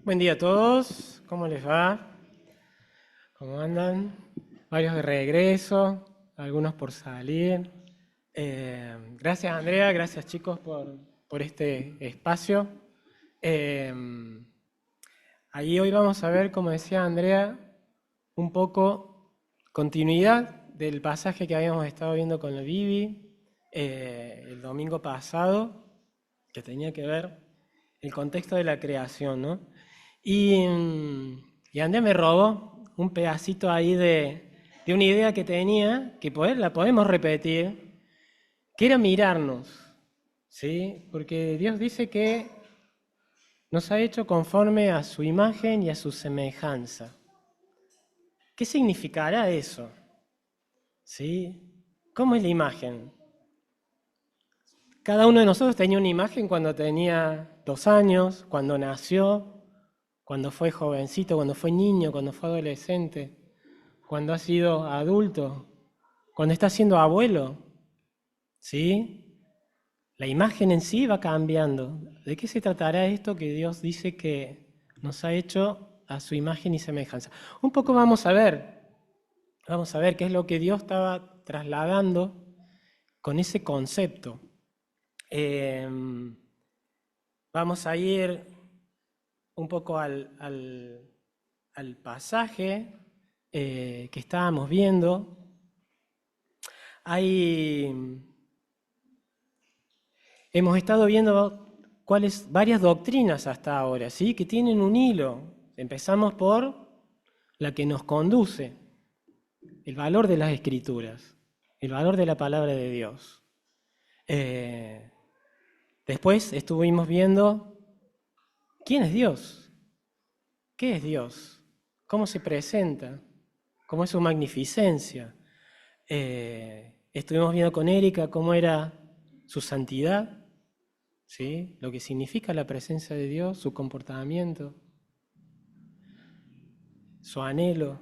Buen día a todos, ¿cómo les va? ¿Cómo andan? Varios de regreso, algunos por salir. Gracias Andrea, gracias chicos por este espacio. Eh, Ahí hoy vamos a ver, como decía Andrea, un poco continuidad del pasaje que habíamos estado viendo con la Bibi el domingo pasado, que tenía que ver el contexto de la creación, ¿no? Y Andrea me robó un pedacito ahí de una idea que tenía, que la podemos repetir, que era mirarnos, ¿sí? Porque Dios dice que nos ha hecho conforme a su imagen y a su semejanza. ¿Qué significará eso? ¿Sí? ¿Cómo es la imagen? Cada uno de nosotros tenía una imagen cuando tenía 2 años, cuando nació, cuando fue jovencito, cuando fue niño, cuando fue adolescente, cuando ha sido adulto, cuando está siendo abuelo. ¿Sí? La imagen en sí va cambiando. ¿De qué se tratará esto que Dios dice que nos ha hecho a su imagen y semejanza? Un poco vamos a ver qué es lo que Dios estaba trasladando con ese concepto. Eh, Vamos a ir un poco al pasaje que estábamos viendo. Hay Hemos estado viendo varias doctrinas hasta ahora, ¿sí? Que tienen un hilo. Empezamos por la que nos conduce, el valor de las escrituras, el valor de la palabra de Dios. Eh, Después estuvimos viendo quién es Dios, qué es Dios, cómo se presenta, cómo es su magnificencia. Estuvimos viendo con Erika cómo era su santidad, ¿sí? Lo que significa la presencia de Dios, su comportamiento, su anhelo.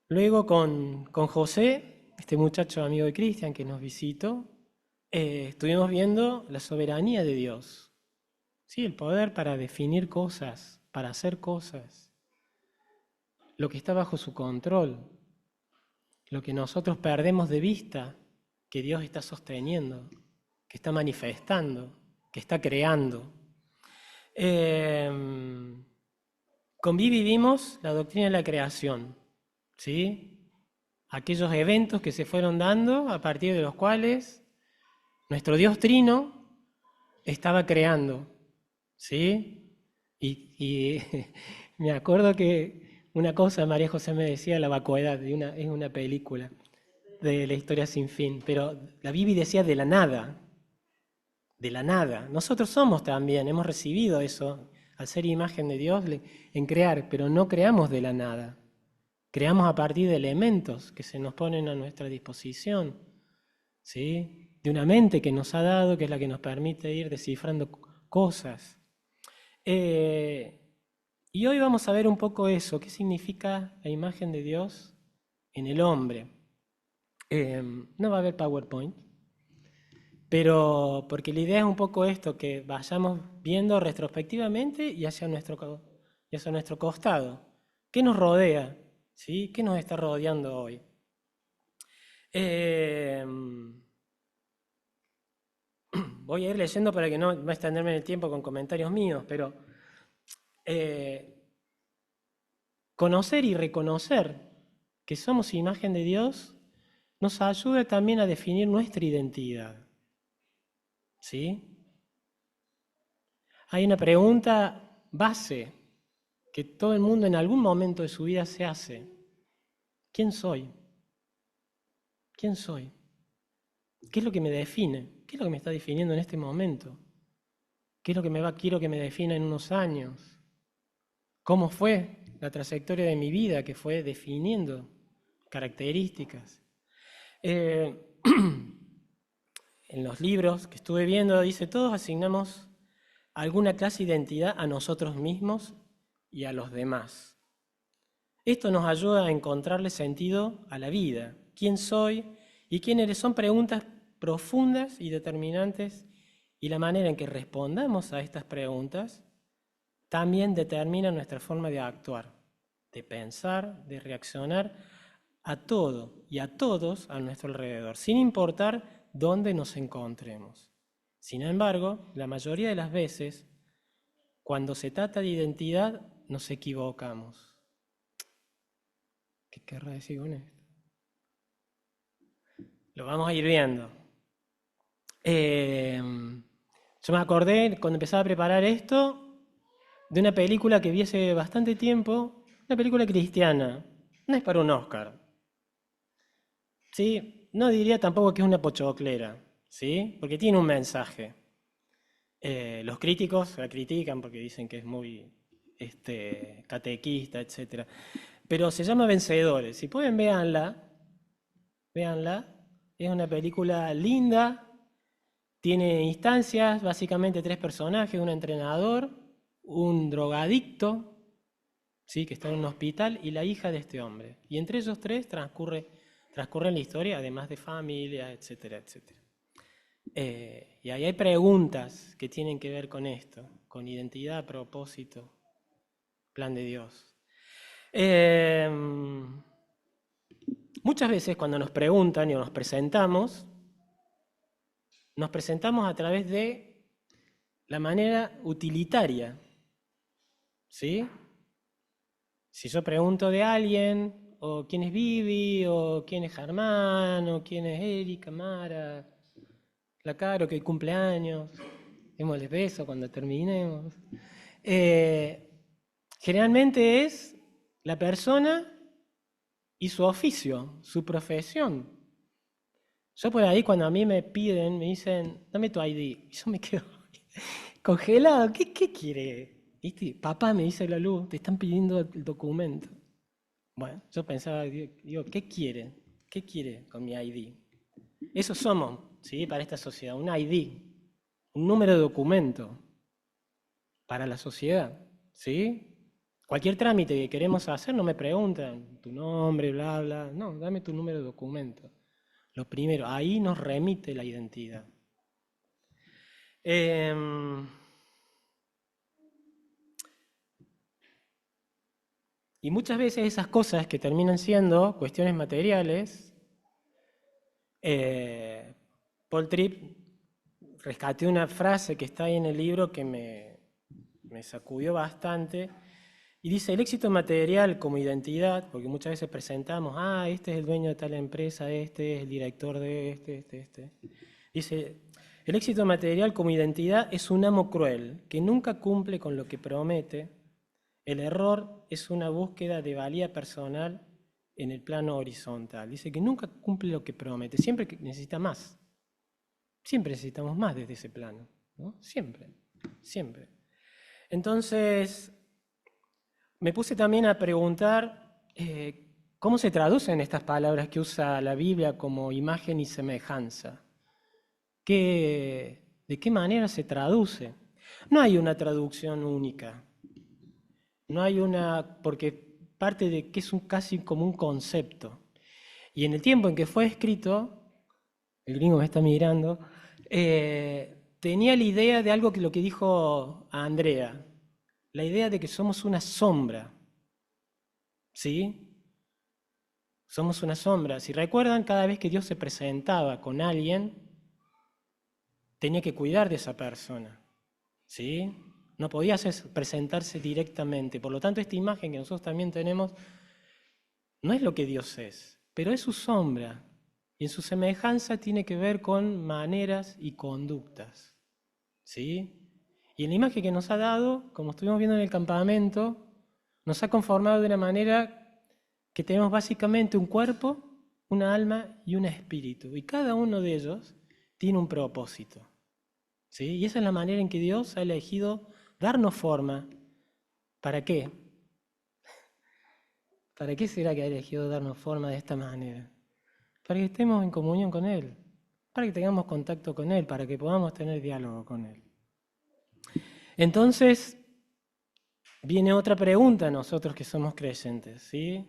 Luego con José, este muchacho amigo de Cristian que nos visitó, estuvimos viendo la soberanía de Dios, ¿sí? El poder para definir cosas, para hacer cosas, lo que está bajo su control, lo que nosotros perdemos de vista, que Dios está sosteniendo, que está manifestando, que está creando. Eh, con Vivi vimos la doctrina de la creación, ¿sí? Aquellos eventos que se fueron dando a partir de los cuales nuestro Dios Trino estaba creando, ¿sí? Y me acuerdo que una cosa María José me decía, la vacuidad, es una película de la historia sin fin, pero la Bibi decía de la nada, de la nada. Nosotros somos también, hemos recibido eso, al ser imagen de Dios, en crear, pero no creamos de la nada. Creamos a partir de elementos que se nos ponen a nuestra disposición, ¿sí? De una mente que nos ha dado, que es la que nos permite ir descifrando cosas. Eh, y hoy vamos a ver un poco eso, qué significa la imagen de Dios en el hombre. No va a haber PowerPoint, pero porque la idea es un poco esto, que vayamos viendo retrospectivamente y y hacia nuestro costado. ¿Qué nos rodea? ¿Sí? ¿Qué nos está rodeando hoy? Eh, Voy a ir leyendo para que no extenderme en el tiempo con comentarios míos, pero eh, conocer y reconocer que somos imagen de Dios nos ayuda también a definir nuestra identidad. ¿Sí? Hay una pregunta base que todo el mundo en algún momento de su vida se hace. ¿Quién soy? ¿Quién soy? ¿Qué es lo que me define? ¿Qué es lo que me está definiendo en este momento? ¿Qué es lo que quiero que me defina en unos años? ¿Cómo fue la trayectoria de mi vida que fue definiendo características? Eh, en los libros que estuve viendo dice, todos asignamos alguna clase de identidad a nosotros mismos y a los demás. Esto nos ayuda a encontrarle sentido a la vida. ¿Quién soy y quién eres? Son preguntas profundas y determinantes y la manera en que respondamos a estas preguntas también determina nuestra forma de actuar, de pensar, de reaccionar a todo y a todos a nuestro alrededor, sin importar dónde nos encontremos. Sin embargo, la mayoría de las veces, cuando se trata de identidad, nos equivocamos. ¿Qué querrá decir con esto? Lo vamos a ir viendo. Yo me acordé, cuando empezaba a preparar esto, de una película que vi hace bastante tiempo, una película cristiana. No es para un Oscar. ¿Sí? No diría tampoco que es una pochoclera, ¿sí? Porque tiene un mensaje. Los críticos la critican porque dicen que es muy catequista, etc. Pero se llama Vencedores. Si pueden, véanla. Véanla. Es una película linda. Tiene instancias, básicamente tres personajes, un entrenador, un drogadicto, ¿sí? Que está en un hospital, y la hija de este hombre. Y entre ellos tres transcurre la historia, además de familia, etcétera, etcétera. Y ahí hay preguntas que tienen que ver con esto, con identidad, propósito, plan de Dios. Muchas veces cuando nos preguntan y nos presentamos a través de la manera utilitaria, ¿sí? Si yo pregunto de alguien, o quién es Vivi, o quién es Germán, o quién es Erika, Mara, la Caro, que cumpleaños, démosle beso cuando terminemos. Generalmente es la persona y su oficio, su profesión. Yo por ahí cuando a mí me piden, me dicen, dame tu ID, y yo me quedo congelado. ¿Qué quiere? ¿Viste? Papá, me dice la luz, te están pidiendo el documento. Bueno, yo pensaba, digo, ¿qué quiere? ¿Qué quiere con mi ID? Eso somos, ¿sí? Para esta sociedad, un ID, un número de documento para la sociedad, ¿sí? Cualquier trámite que queremos hacer no me preguntan tu nombre, bla, bla. No, dame tu número de documento. Lo primero, ahí nos remite la identidad. Y muchas veces esas cosas que terminan siendo cuestiones materiales, Paul Tripp rescaté una frase que está ahí en el libro que me sacudió bastante, y dice, el éxito material como identidad, porque muchas veces presentamos, este es el dueño de tal empresa, este es el director de este. Dice, el éxito material como identidad es un amo cruel que nunca cumple con lo que promete. El error es una búsqueda de valía personal en el plano horizontal. Dice que nunca cumple lo que promete, siempre necesita más. Siempre necesitamos más desde ese plano, ¿no? Siempre, siempre. Entonces, me puse también a preguntar cómo se traducen estas palabras que usa la Biblia como imagen y semejanza. ¿De qué manera se traduce? No hay una traducción única. No hay una, porque parte de que es casi como un concepto. Y en el tiempo en que fue escrito, el gringo me está mirando, tenía la idea de algo que lo que dijo a Andrea, la idea de que somos una sombra, ¿sí? Somos una sombra. Si recuerdan, cada vez que Dios se presentaba con alguien, tenía que cuidar de esa persona, ¿sí? No podía presentarse directamente. Por lo tanto, esta imagen que nosotros también tenemos no es lo que Dios es, pero es su sombra. Y en su semejanza tiene que ver con maneras y conductas, ¿sí? Y en la imagen que nos ha dado, como estuvimos viendo en el campamento, nos ha conformado de una manera que tenemos básicamente un cuerpo, una alma y un espíritu. Y cada uno de ellos tiene un propósito, ¿sí? Y esa es la manera en que Dios ha elegido darnos forma. ¿Para qué? ¿Para qué será que ha elegido darnos forma de esta manera? Para que estemos en comunión con Él, para que tengamos contacto con Él, para que podamos tener diálogo con Él. Entonces, viene otra pregunta a nosotros que somos creyentes, ¿sí?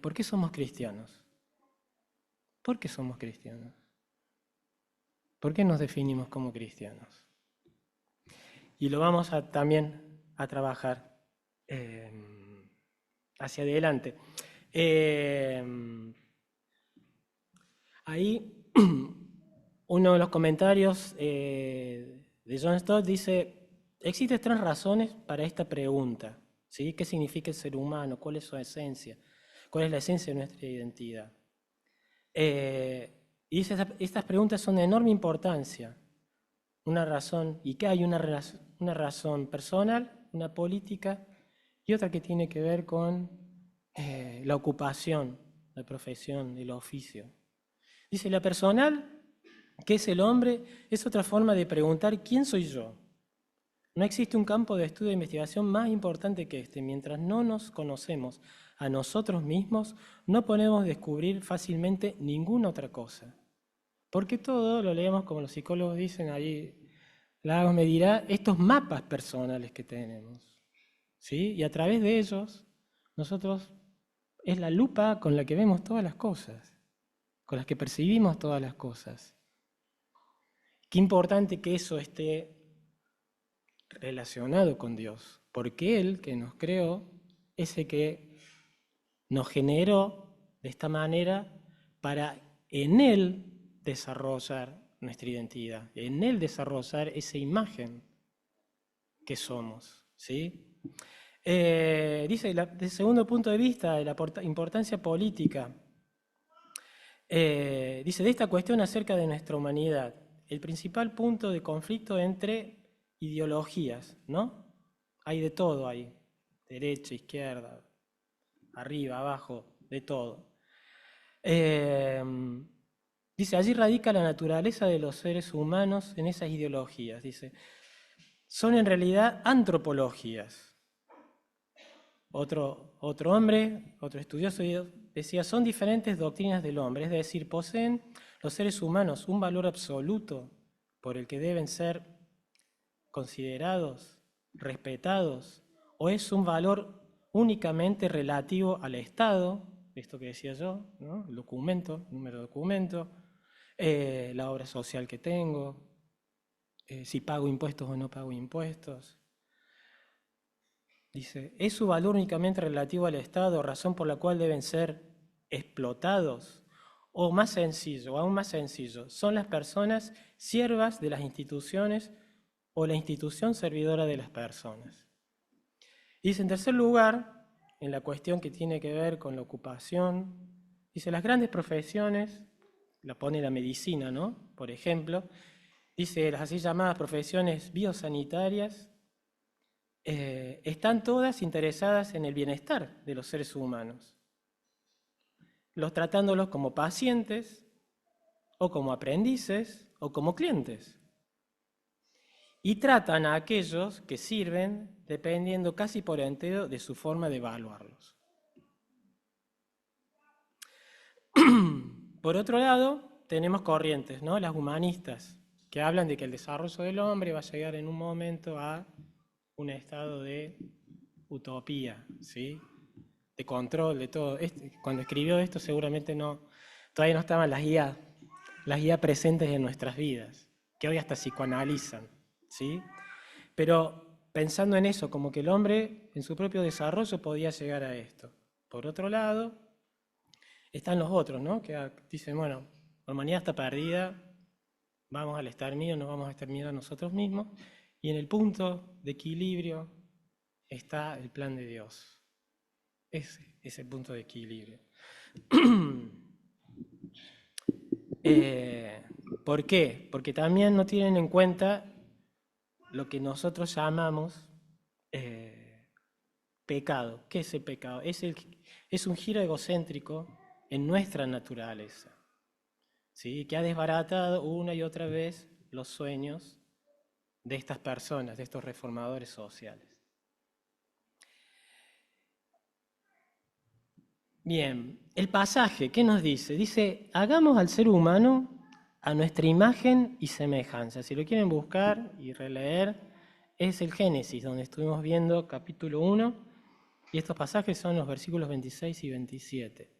¿Por qué somos cristianos? ¿Por qué somos cristianos? ¿Por qué nos definimos como cristianos? Y lo vamos también a trabajar hacia adelante. Ahí uno de los comentarios de John Stott dice, existen 3 razones para esta pregunta, ¿sí? ¿Qué significa el ser humano? ¿Cuál es su esencia? ¿Cuál es la esencia de nuestra identidad? Y dice, estas preguntas son de enorme importancia. Una razón, y que hay una razón personal, una política, y otra que tiene que ver con la ocupación, la profesión, el oficio. Dice, la personal, ¿qué es el hombre? Es otra forma de preguntar ¿quién soy yo? No existe un campo de estudio e investigación más importante que este. Mientras no nos conocemos a nosotros mismos, no podemos descubrir fácilmente ninguna otra cosa. Porque todo lo leemos, como los psicólogos dicen ahí, Lagos me dirá, estos mapas personales que tenemos. ¿Sí? Y a través de ellos, nosotros es la lupa con la que vemos todas las cosas, con las que percibimos todas las cosas. Qué importante que eso esté relacionado con Dios, porque Él, que nos creó, es el que nos generó de esta manera para en Él desarrollar nuestra identidad, en Él desarrollar esa imagen que somos, ¿sí? Dice, desde el segundo punto de vista, de la importancia política, dice, de esta cuestión acerca de nuestra humanidad, el principal punto de conflicto entre ideologías, ¿no? Hay de todo ahí, derecha, izquierda, arriba, abajo, de todo. Dice, allí radica la naturaleza de los seres humanos en esas ideologías, dice. Son en realidad antropologías. Otro hombre, otro estudioso decía, son diferentes doctrinas del hombre, es decir, poseen los seres humanos un valor absoluto por el que deben ser considerados, respetados, o es un valor únicamente relativo al Estado, esto que decía yo, ¿no? El documento, el número de documento, la obra social que tengo, si pago impuestos o no pago impuestos. Dice, ¿es su valor únicamente relativo al Estado, razón por la cual deben ser explotados? O más sencillo, aún más sencillo, son las personas siervas de las instituciones o la institución servidora de las personas. Dice, en tercer lugar, en la cuestión que tiene que ver con la ocupación, dice, las grandes profesiones, la pone la medicina, ¿no? Por ejemplo, dice, las así llamadas profesiones biosanitarias, están todas interesadas en el bienestar de los seres humanos, tratándolos como pacientes, o como aprendices, o como clientes. Y tratan a aquellos que sirven dependiendo casi por entero de su forma de evaluarlos. Por otro lado, tenemos corrientes, ¿no? Las humanistas, que hablan de que el desarrollo del hombre va a llegar en un momento a un estado de utopía, ¿sí? De control de todo. Cuando escribió esto seguramente todavía no estaban las guías presentes en nuestras vidas, que hoy hasta psicoanalizan, ¿sí? Pero pensando en eso, como que el hombre en su propio desarrollo podía llegar a esto. Por otro lado, están los otros, ¿no? Que dicen, bueno, la humanidad está perdida, vamos al exterminio, nos vamos a exterminar a nosotros mismos, y en el punto de equilibrio está el plan de Dios. Ese es el punto de equilibrio. ¿Por qué? Porque también no tienen en cuenta lo que nosotros llamamos pecado. ¿Qué es el pecado? Es un giro egocéntrico en nuestra naturaleza, ¿sí? Que ha desbaratado una y otra vez los sueños de estas personas, de estos reformadores sociales. Bien, el pasaje, ¿qué nos dice? Dice, hagamos al ser humano a nuestra imagen y semejanza. Si lo quieren buscar y releer, es el Génesis, donde estuvimos viendo capítulo 1, y estos pasajes son los versículos 26 y 27,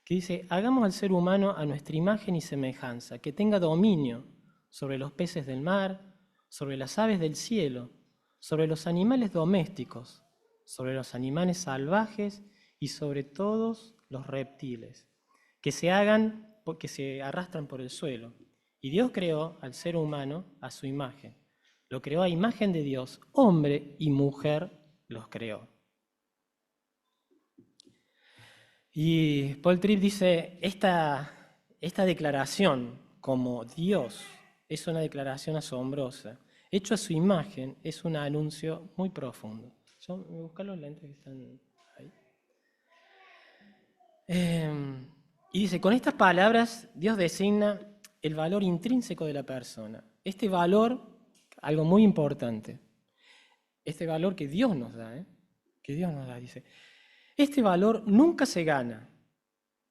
que dice, hagamos al ser humano a nuestra imagen y semejanza, que tenga dominio sobre los peces del mar, sobre las aves del cielo, sobre los animales domésticos, sobre los animales salvajes y sobre todos los reptiles, que se arrastran por el suelo. Y Dios creó al ser humano a su imagen. Lo creó a imagen de Dios, hombre y mujer los creó. Y Paul Tripp dice, esta declaración como Dios es una declaración asombrosa. Hecho a su imagen es un anuncio muy profundo. Yo me voy a buscar los lentes que están ahí. Y dice, con estas palabras Dios designa el valor intrínseco de la persona. Este valor, algo muy importante, este valor que Dios nos da, que Dios nos da, dice, este valor nunca se gana,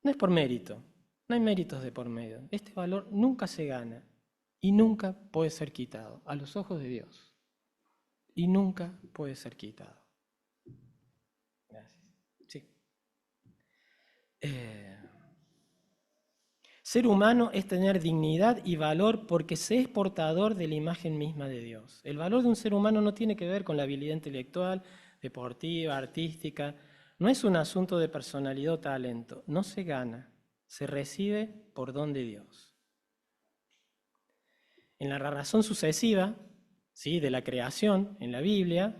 no es por mérito, no hay méritos de por medio. Este valor nunca se gana y nunca puede ser quitado a los ojos de Dios. Y nunca puede ser quitado. Gracias. Sí. Ser humano es tener dignidad y valor porque se es portador de la imagen misma de Dios. El valor de un ser humano no tiene que ver con la habilidad intelectual, deportiva, artística. No es un asunto de personalidad o talento. No se gana, se recibe por don de Dios. En la razón sucesiva, ¿sí?, de la creación en la Biblia,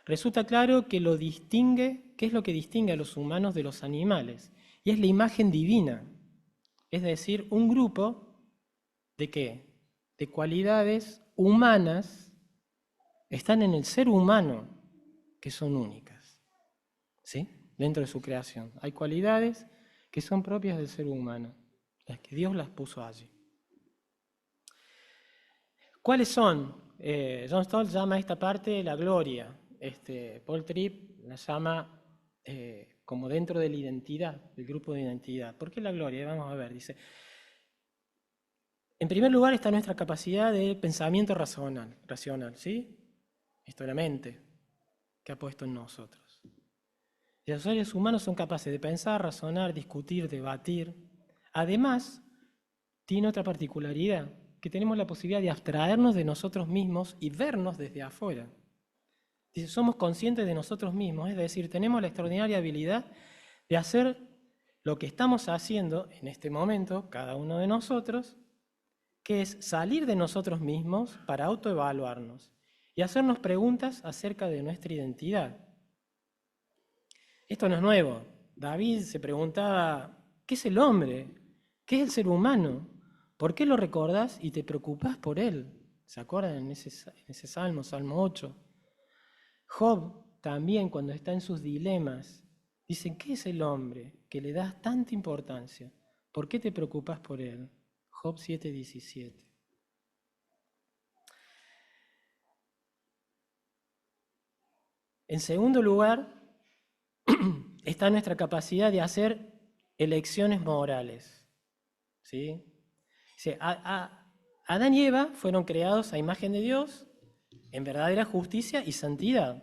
resulta claro que ¿qué es lo que distingue a los humanos de los animales? Y es la imagen divina. Es decir, un grupo ¿de qué? De cualidades humanas están en el ser humano que son únicas, ¿sí? Dentro de su creación. Hay cualidades que son propias del ser humano, las que Dios las puso allí. ¿Cuáles son? John Stott llama a esta parte la gloria. Paul Tripp la llama como dentro de la identidad, del grupo de identidad. ¿Por qué la gloria? Vamos a ver, dice. En primer lugar está nuestra capacidad de pensamiento racional, ¿sí? Esto es la mente que ha puesto en nosotros. Y los seres humanos son capaces de pensar, razonar, discutir, debatir. Además, tiene otra particularidad, que tenemos la posibilidad de abstraernos de nosotros mismos y vernos desde afuera. Dice, somos conscientes de nosotros mismos, es decir, tenemos la extraordinaria habilidad de hacer lo que estamos haciendo en este momento, cada uno de nosotros, que es salir de nosotros mismos para autoevaluarnos y hacernos preguntas acerca de nuestra identidad. Esto no es nuevo. David se preguntaba, ¿qué es el hombre? ¿Qué es el ser humano? ¿Por qué lo recordás y te preocupás por él? ¿Se acuerdan en ese salmo, Salmo 8? Job también, cuando está en sus dilemas, dice, ¿qué es el hombre que le das tanta importancia? ¿Por qué te preocupás por él? Job 7:17. En segundo lugar, está nuestra capacidad de hacer elecciones morales. ¿Sí? Adán y Eva fueron creados a imagen de Dios en verdadera justicia y santidad.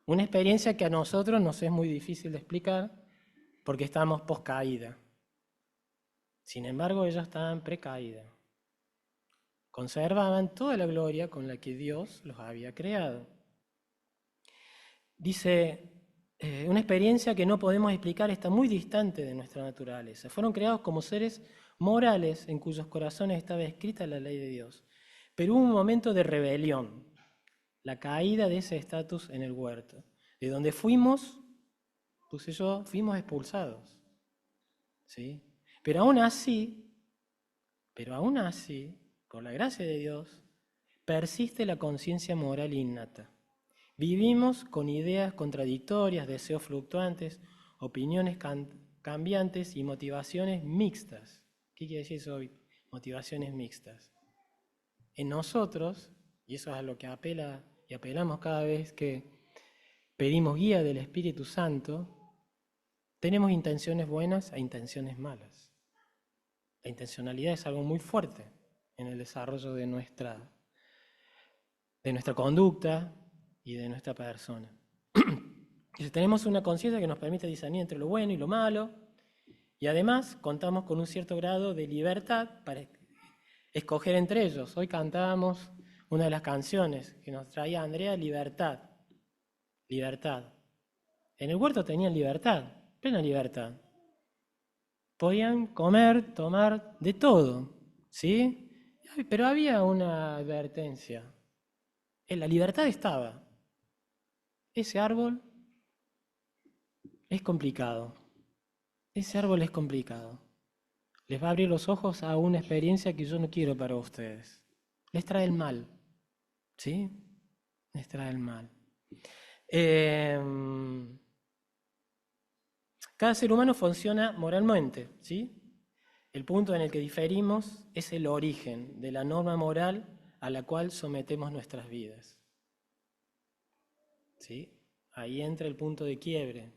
Una experiencia que a nosotros nos es muy difícil de explicar porque estamos poscaída. Sin embargo, ellos estaban precaída. Conservaban toda la gloria con la que Dios los había creado. Dice, una experiencia que no podemos explicar está muy distante de nuestra naturaleza. Fueron creados como seres morales en cuyos corazones estaba escrita la ley de Dios. Pero hubo un momento de rebelión, la caída de ese estatus en el huerto, de donde fuimos expulsados. ¿Sí? Pero aún así, por la gracia de Dios, persiste la conciencia moral innata. Vivimos con ideas contradictorias, deseos fluctuantes, opiniones cambiantes y motivaciones mixtas. ¿Qué quiere decir eso? Motivaciones mixtas. En nosotros, y eso es a lo que apela y apelamos cada vez que pedimos guía del Espíritu Santo, tenemos intenciones buenas e intenciones malas. La intencionalidad es algo muy fuerte en el desarrollo de nuestra conducta y de nuestra persona. Tenemos una conciencia que nos permite discernir entre lo bueno y lo malo, y además contamos con un cierto grado de libertad para escoger entre ellos. Hoy cantamos una de las canciones que nos traía Andrea, libertad, libertad. En el huerto tenían libertad, plena libertad. Podían comer, tomar, de todo, ¿sí? Pero había una advertencia. En la libertad estaba. Ese árbol es complicado. Ese árbol es complicado. Les va a abrir los ojos a una experiencia que yo no quiero para ustedes. Les trae el mal, ¿sí? Les trae el mal. Cada ser humano funciona moralmente, ¿sí? El punto en el que diferimos es el origen de la norma moral a la cual sometemos nuestras vidas. ¿Sí? Ahí entra el punto de quiebre,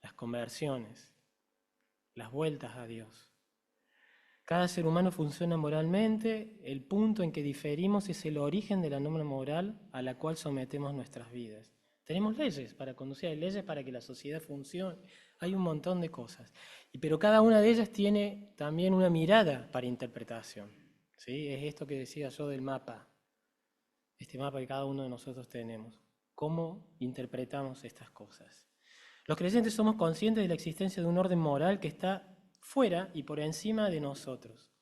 las conversiones, las vueltas a Dios. Cada ser humano funciona moralmente, el punto en que diferimos es el origen de la norma moral a la cual sometemos nuestras vidas. Tenemos leyes para conducir, hay leyes para que la sociedad funcione, hay un montón de cosas. Pero cada una de ellas tiene también una mirada para interpretación. ¿Sí? Es esto que decía yo del mapa, este mapa que cada uno de nosotros tenemos. ¿Cómo interpretamos estas cosas? Los creyentes somos conscientes de la existencia de un orden moral que está fuera y por encima de nosotros,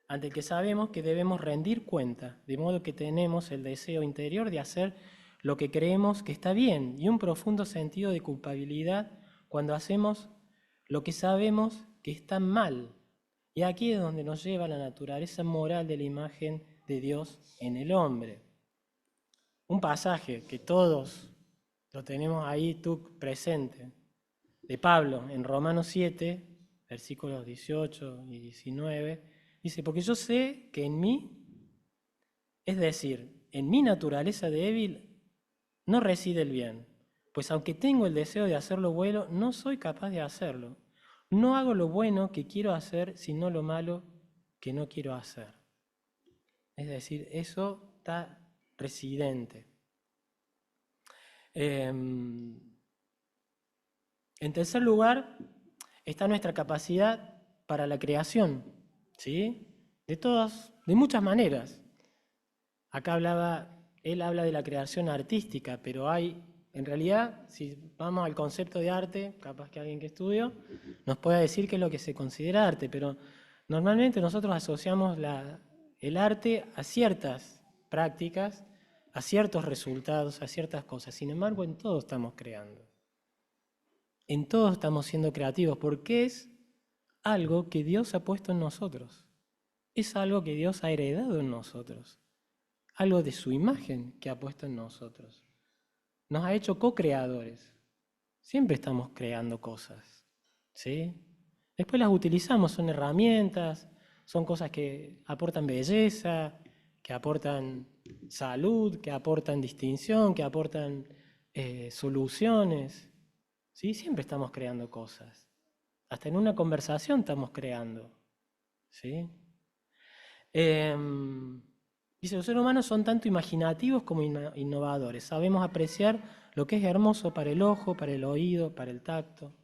ante el que sabemos que debemos rendir cuenta, de modo que tenemos el deseo interior de hacer lo que creemos que está bien y un profundo sentido de culpabilidad cuando hacemos lo que sabemos que está mal. Y aquí es donde nos lleva la naturaleza moral de la imagen de Dios en el hombre. Un pasaje que todos lo tenemos ahí tú presente, de Pablo en Romanos 7, versículos 18 y 19, dice, porque yo sé que en mí, es decir, en mi naturaleza débil, no reside el bien, pues aunque tengo el deseo de hacer lo bueno, no soy capaz de hacerlo. No hago lo bueno que quiero hacer, sino lo malo que no quiero hacer. Es decir, eso está residente. En tercer lugar, está nuestra capacidad para la creación, ¿sí? De muchas maneras. Acá él habla de la creación artística, pero hay, en realidad, si vamos al concepto de arte, capaz que alguien que estudió nos pueda decir qué es lo que se considera arte, pero normalmente nosotros asociamos el arte a ciertas prácticas, a ciertos resultados, a ciertas cosas. Sin embargo, en todo estamos creando. En todo estamos siendo creativos, porque es algo que Dios ha puesto en nosotros. Es algo que Dios ha heredado en nosotros. Algo de su imagen que ha puesto en nosotros. Nos ha hecho co-creadores. Siempre estamos creando cosas, ¿sí? Después las utilizamos, son herramientas, son cosas que aportan belleza, que aportan salud, que aportan distinción, que aportan soluciones. ¿Sí? Siempre estamos creando cosas. Hasta en una conversación estamos creando. ¿Sí? Dice, los seres humanos son tanto imaginativos como innovadores. Sabemos apreciar lo que es hermoso para el ojo, para el oído, para el tacto.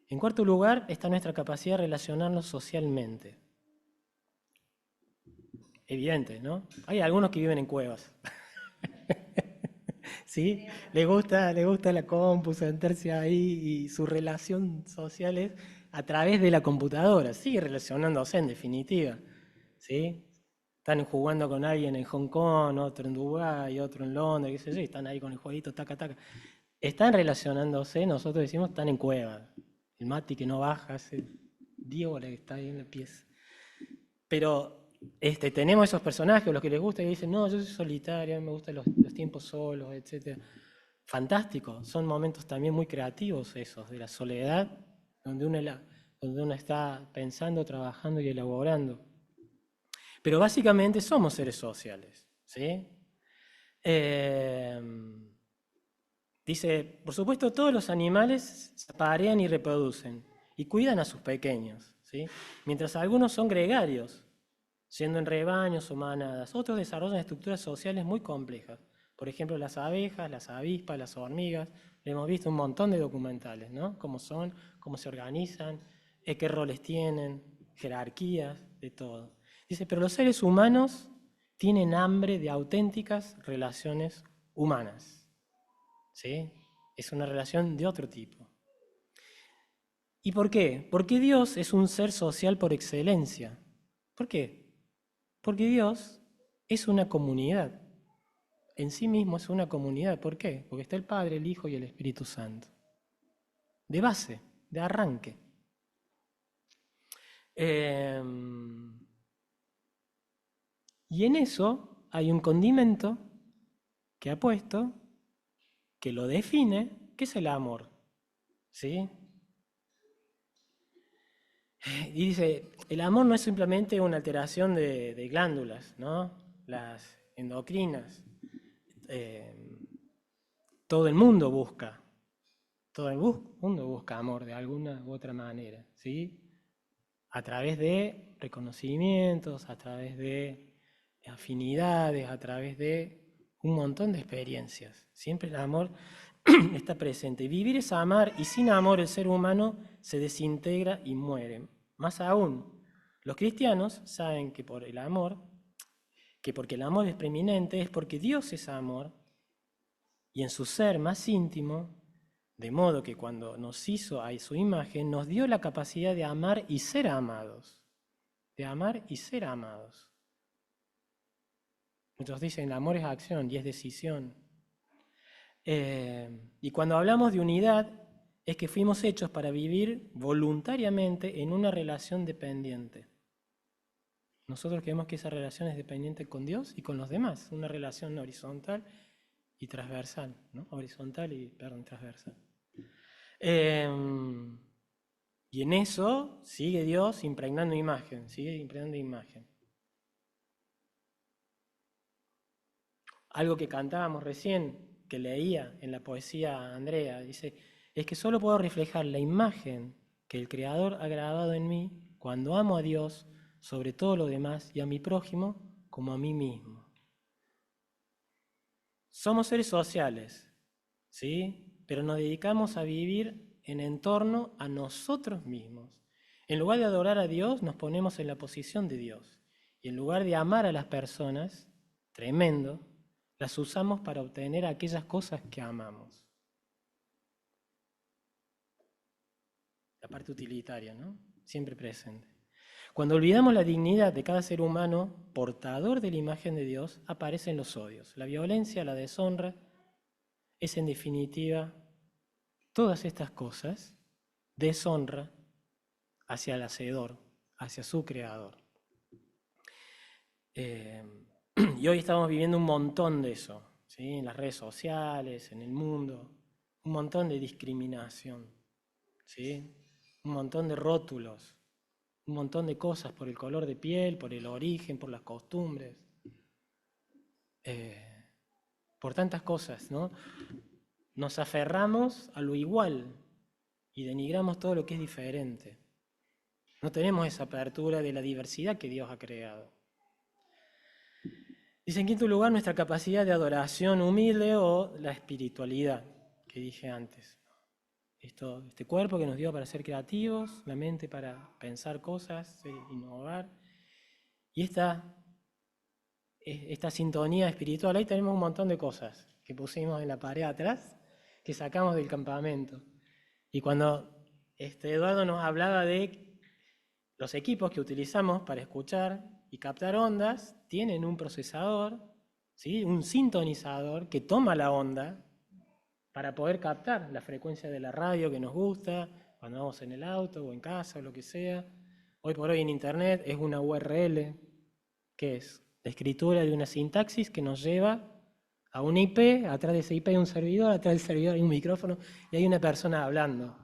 En cuarto lugar está nuestra capacidad de relacionarnos socialmente. Evidente, ¿no? Hay algunos que viven en cuevas. ¿Sí? Le gusta la compu, sentarse ahí y su relación social es a través de la computadora. Sigue relacionándose en definitiva. ¿Sí? Están jugando con alguien en Hong Kong, otro en Dubái, otro en Londres, qué sé yo, y están ahí con el jueguito, taca, taca. Están relacionándose, nosotros decimos, están en cueva. El Mati que no baja, ese Diego que está ahí en la pieza. Pero tenemos esos personajes, los que les gusta, y dicen, no, yo soy solitaria, me gustan los tiempos solos, etc. Fantástico, son momentos también muy creativos esos, de la soledad, donde uno está pensando, trabajando y elaborando. Pero básicamente somos seres sociales, ¿sí? Dice, por supuesto, todos los animales se aparean y reproducen y cuidan a sus pequeños, ¿sí? Mientras algunos son gregarios, siendo en rebaños o manadas. Otros desarrollan estructuras sociales muy complejas. Por ejemplo, las abejas, las avispas, las hormigas. Hemos visto un montón de documentales, ¿no? Cómo son, cómo se organizan, qué roles tienen, jerarquías, de todo. Dice, pero los seres humanos tienen hambre de auténticas relaciones humanas. ¿Sí? Es una relación de otro tipo. ¿Y por qué? Porque Dios es un ser social por excelencia. ¿Por qué? Porque Dios es una comunidad. En sí mismo es una comunidad. ¿Por qué? Porque está el Padre, el Hijo y el Espíritu Santo. De base, de arranque. Y en eso hay un condimento que ha puesto, que lo define, que es el amor. ¿Sí? Y dice, el amor no es simplemente una alteración de glándulas, ¿no? Las endocrinas. Eh, todo el mundo busca, todo el mundo busca amor de alguna u otra manera, ¿sí? A través de reconocimientos, a través de afinidades, a través de un montón de experiencias. Siempre el amor está presente. Vivir es amar y sin amor el ser humano se desintegra y muere. Más aún, los cristianos saben que por el amor, que porque el amor es preeminente, es porque Dios es amor y en su ser más íntimo, de modo que cuando nos hizo a su imagen, nos dio la capacidad de amar y ser amados. De amar y ser amados. Muchos dicen, el amor es acción y es decisión. Y cuando hablamos de unidad, es que fuimos hechos para vivir voluntariamente en una relación dependiente. Nosotros creemos que esa relación es dependiente con Dios y con los demás, una relación horizontal y transversal, ¿no? Transversal. Y en eso sigue Dios impregnando imagen, sigue impregnando imagen. Algo que cantábamos recién, que leía en la poesía Andrea, dice, es que solo puedo reflejar la imagen que el Creador ha grabado en mí cuando amo a Dios sobre todo lo demás y a mi prójimo como a mí mismo. Somos seres sociales, ¿sí? Pero nos dedicamos a vivir en torno a nosotros mismos. En lugar de adorar a Dios, nos ponemos en la posición de Dios. Y en lugar de amar a las personas, tremendo, las usamos para obtener aquellas cosas que amamos. La parte utilitaria, ¿no? Siempre presente. Cuando olvidamos la dignidad de cada ser humano, portador de la imagen de Dios, aparecen los odios. La violencia, la deshonra, es en definitiva todas estas cosas, deshonra hacia el Hacedor, hacia su Creador. Y hoy estamos viviendo un montón de eso, ¿sí? En las redes sociales, en el mundo, un montón de discriminación, ¿sí? Un montón de rótulos, un montón de cosas por el color de piel, por el origen, por las costumbres, por tantas cosas, ¿no? Nos aferramos a lo igual y denigramos todo lo que es diferente. No tenemos esa apertura de la diversidad que Dios ha creado. Dice en quinto lugar nuestra capacidad de adoración humilde o la espiritualidad, que dije antes. Este cuerpo que nos dio para ser creativos, la mente para pensar cosas, innovar. Y esta sintonía espiritual, ahí tenemos un montón de cosas que pusimos en la pared atrás, que sacamos del campamento. Y cuando Eduardo nos hablaba de los equipos que utilizamos para escuchar y captar ondas, tienen un procesador, ¿sí? Un sintonizador que toma la onda para poder captar la frecuencia de la radio que nos gusta, cuando vamos en el auto o en casa o lo que sea. Hoy por hoy en Internet es una URL, que es la escritura de una sintaxis que nos lleva a una IP, atrás de esa IP hay un servidor, atrás del servidor hay un micrófono y hay una persona hablando.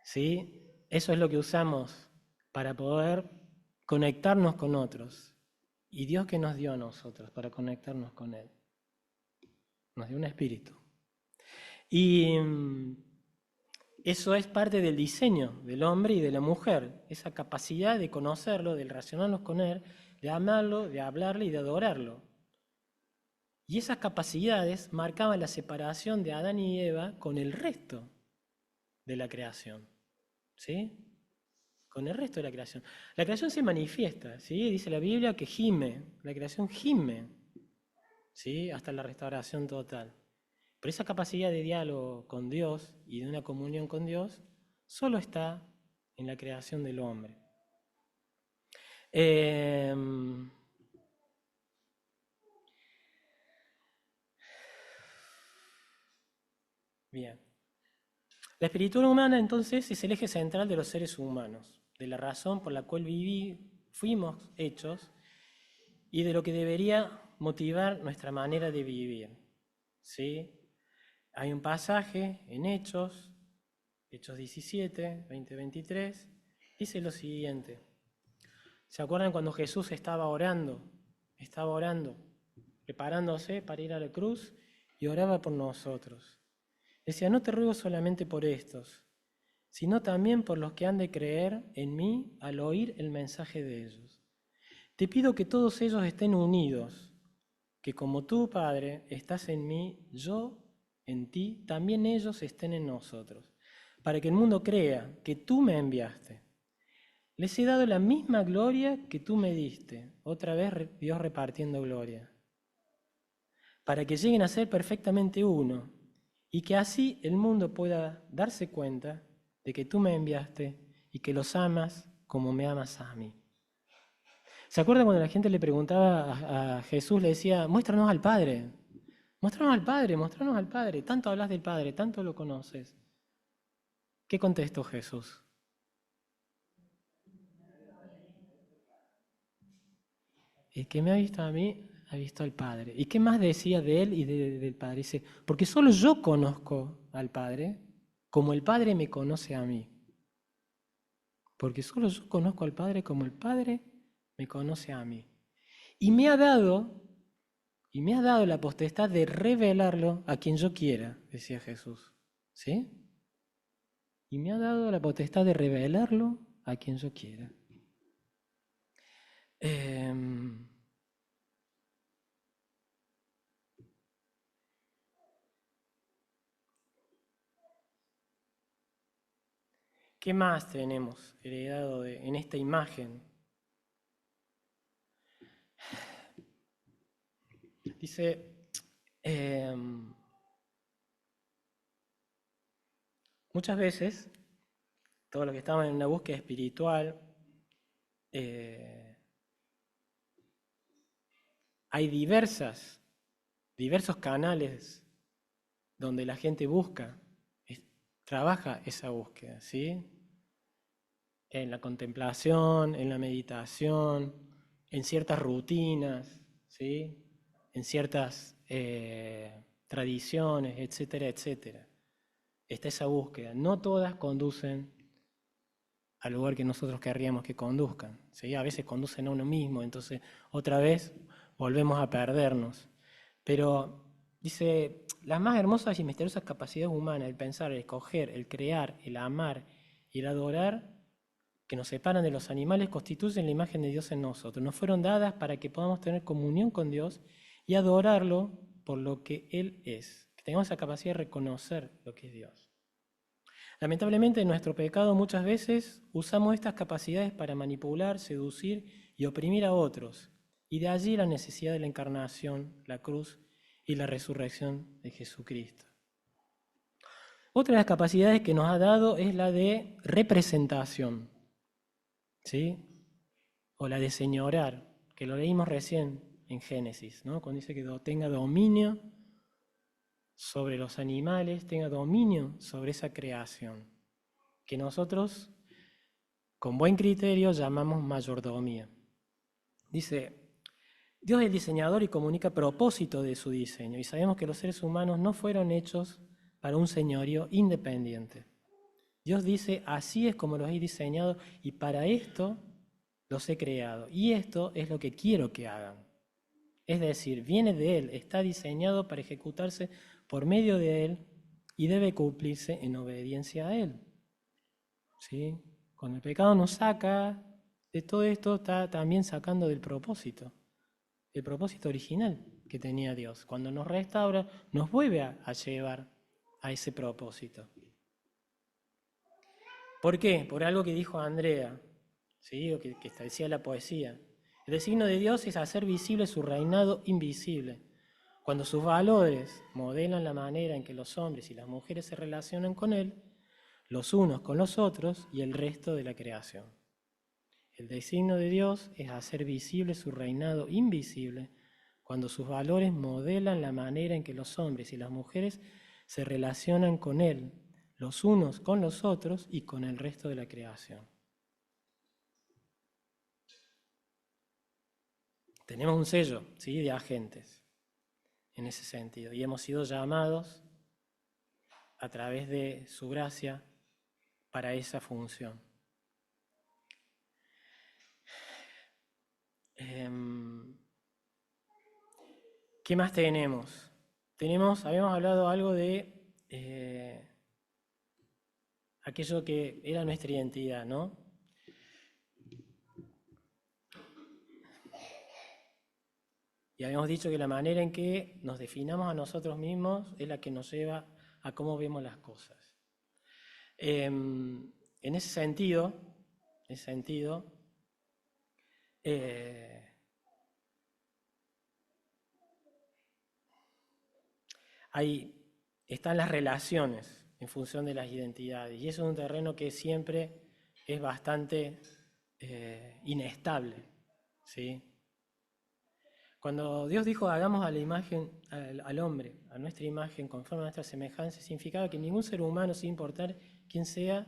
¿Sí? Eso es lo que usamos para poder conectarnos con otros. ¿Y Dios qué nos dio a nosotros para conectarnos con Él? Nos dio un espíritu. Y eso es parte del diseño del hombre y de la mujer, esa capacidad de conocerlo, de relacionarnos con Él, de amarlo, de hablarle y de adorarlo. Y esas capacidades marcaban la separación de Adán y Eva con el resto de la creación. ¿Sí? con el resto de la creación. La creación se manifiesta, ¿sí? Dice la Biblia que gime, la creación gime, ¿sí? Hasta la restauración total. Pero esa capacidad de diálogo con Dios y de una comunión con Dios solo está en la creación del hombre. Bien. La espiritualidad humana entonces es el eje central de los seres humanos, de la razón por la cual fuimos hechos y de lo que debería motivar nuestra manera de vivir. ¿Sí? Hay un pasaje en Hechos 17, 20-23, dice lo siguiente. ¿Se acuerdan cuando Jesús estaba orando, preparándose para ir a la cruz y oraba por nosotros? Decía, no te ruego solamente por estos, sino también por los que han de creer en mí al oír el mensaje de ellos. Te pido que todos ellos estén unidos, que como tú, Padre, estás en mí, yo en ti, también ellos estén en nosotros, para que el mundo crea que tú me enviaste. Les he dado la misma gloria que tú me diste, otra vez Dios repartiendo gloria, para que lleguen a ser perfectamente uno, y que así el mundo pueda darse cuenta de que tú me enviaste y que los amas como me amas a mí. ¿Se acuerdan cuando la gente le preguntaba a Jesús, le decía, muéstranos al Padre, muéstranos al Padre, muéstranos al Padre, tanto hablas del Padre, tanto lo conoces? ¿Qué contestó Jesús? El que me ha visto a mí, ha visto al Padre. ¿Y qué más decía de él y del Padre? Dice, porque solo yo conozco al Padre como el Padre me conoce a mí. Porque solo yo conozco al Padre como el Padre me conoce a mí. Y me ha dado la potestad de revelarlo a quien yo quiera, decía Jesús. ¿Sí? Y me ha dado la potestad de revelarlo a quien yo quiera. ¿Qué más tenemos heredado en esta imagen? Dice, muchas veces, todos los que estaban en una búsqueda espiritual, hay diversos canales donde la gente trabaja esa búsqueda, ¿sí? En la contemplación, en la meditación, en ciertas rutinas, ¿sí? En ciertas tradiciones, etcétera, etcétera. Está esa búsqueda. No todas conducen al lugar que nosotros querríamos que conduzcan, ¿sí? A veces conducen a uno mismo, entonces otra vez volvemos a perdernos. Pero dice, las más hermosas y misteriosas capacidades humanas, el pensar, el escoger, el crear, el amar y el adorar, que nos separan de los animales, constituyen la imagen de Dios en nosotros. Nos fueron dadas para que podamos tener comunión con Dios y adorarlo por lo que Él es. Que tengamos esa capacidad de reconocer lo que es Dios. Lamentablemente, en nuestro pecado muchas veces usamos estas capacidades para manipular, seducir y oprimir a otros. Y de allí la necesidad de la encarnación, la cruz y la resurrección de Jesucristo. Otra de las capacidades que nos ha dado es la de representación, ¿sí? O la de señorar, que lo leímos recién en Génesis, ¿no? Cuando dice que tenga dominio sobre los animales, tenga dominio sobre esa creación, que nosotros, con buen criterio, llamamos mayordomía. Dice, Dios es el diseñador y comunica propósito de su diseño, y sabemos que los seres humanos no fueron hechos para un señorío independiente. Dios dice, así es como los he diseñado, y para esto los he creado, y esto es lo que quiero que hagan. Es decir, viene de Él, está diseñado para ejecutarse por medio de Él y debe cumplirse en obediencia a Él. ¿Sí? Cuando el pecado nos saca de todo esto, está también sacando del propósito, el propósito original que tenía Dios. Cuando nos restaura, nos vuelve a llevar a ese propósito. ¿Por qué? Por algo que dijo Andrea. ¿sí? O que decía la poesía. El designio de Dios es hacer visible su reinado invisible. Cuando sus valores modelan la manera en que los hombres y las mujeres se relacionan con Él, los unos con los otros y el resto de la creación. El designio de Dios es hacer visible su reinado invisible cuando sus valores modelan la manera en que los hombres y las mujeres se relacionan con Él, los unos con los otros y con el resto de la creación. Tenemos un sello, ¿sí?, de agentes en ese sentido y hemos sido llamados a través de su gracia para esa función. ¿Qué más tenemos? Habíamos hablado algo de aquello que era nuestra identidad, ¿no? Y habíamos dicho que la manera en que nos definamos a nosotros mismos es la que nos lleva a cómo vemos las cosas. En ese sentido, ahí están las relaciones en función de las identidades, y eso es un terreno que siempre es bastante inestable, ¿sí? Cuando Dios dijo hagamos a la imagen, al hombre, a nuestra imagen, conforme a nuestra semejanza, significaba que ningún ser humano, sin importar quién sea,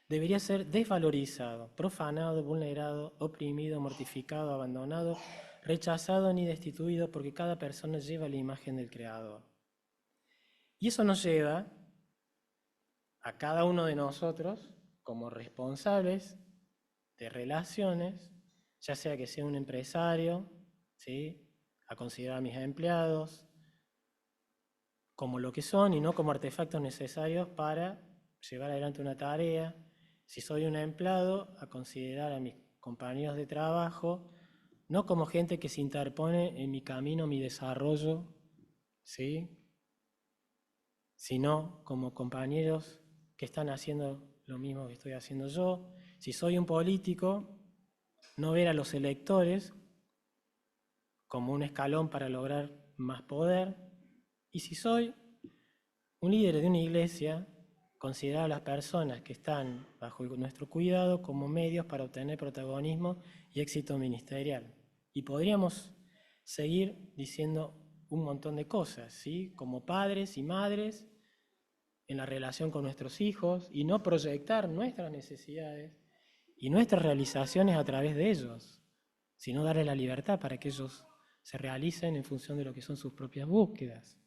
debería ser desvalorizado, profanado, vulnerado, oprimido, mortificado, abandonado, rechazado ni destituido, porque cada persona lleva la imagen del Creador. Y eso nos lleva a cada uno de nosotros como responsables de relaciones, ya sea que sea un empresario, ¿sí?, a considerar a mis empleados como lo que son y no como artefactos necesarios para llevar adelante una tarea. Si soy un empleado, a considerar a mis compañeros de trabajo no como gente que se interpone en mi camino, mi desarrollo, ¿sí?, sino como compañeros que están haciendo lo mismo que estoy haciendo yo. Si soy un político, no ver a los electores como un escalón para lograr más poder. Y si soy un líder de una iglesia, considerar a las personas que están bajo nuestro cuidado como medios para obtener protagonismo y éxito ministerial. Y podríamos seguir diciendo un montón de cosas, ¿sí?, como padres y madres en la relación con nuestros hijos, y no proyectar nuestras necesidades y nuestras realizaciones a través de ellos, sino darles la libertad para que ellos se realicen en función de lo que son sus propias búsquedas.